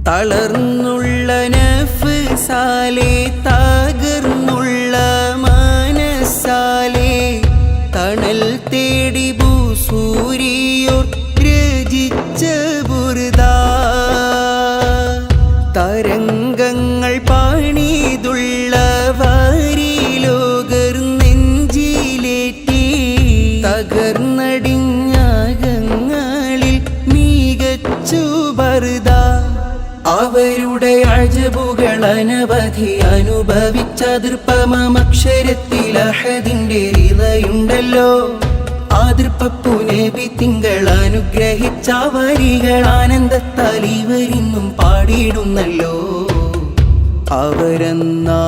തളർന്നുള്ള നഫ്സാലെ തകർന്നുള്ള മനസ്സാലെ തണൽ തേടി ഭൂസൂരിയോർ രചിച്ച ബുർദ തരംഗങ്ങൾ പാണിതുള്ള വാരിലോകർ നെഞ്ചിലേറ്റി തകർന്നടിഞ്ഞാകങ്ങളിൽ മികച്ചു ബർദ അവരുടെ അജബുകൾ അനവധി അനുഭവിച്ച ദൃപ്പമക്ഷരത്തിൽ അഹദിന്റെ റിളയുണ്ടല്ലോ ആദൃപ്പപ്പു നബി തിങ്കൾ അനുഗ്രഹിച്ച വരികൾ ആനന്ദത്താൽ ഇവരിന്നും പാടിയിടുന്നല്ലോ അവരെന്നാ